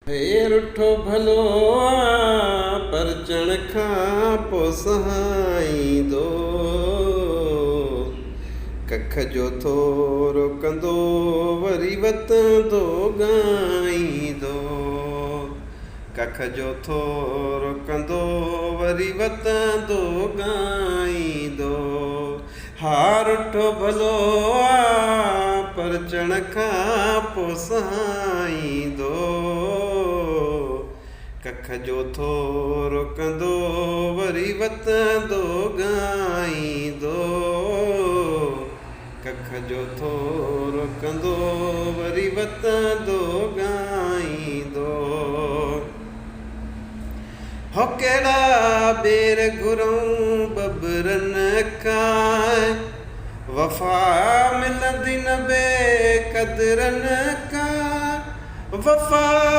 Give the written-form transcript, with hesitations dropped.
फेर उठो भलो पर चण खां पोइ सहाईंदो कख जो थोरो कंदो वरी वतंदो ॻाईंदो कख जो थोरो कंदो वरी वतंदो ॻाईंदो हार उठो भलो पर चण खां पोइ सहाईंदो कख जो थोरो कंदो वरी वतंदो ॻाईंदो कख जो थोरो कंदो वरी वतंदो ॻाईंदो हो कहिड़ा ॿेर घुरूं बबरन खां वफ़ा मिलंदी न बेक़दरन खां वफ़ा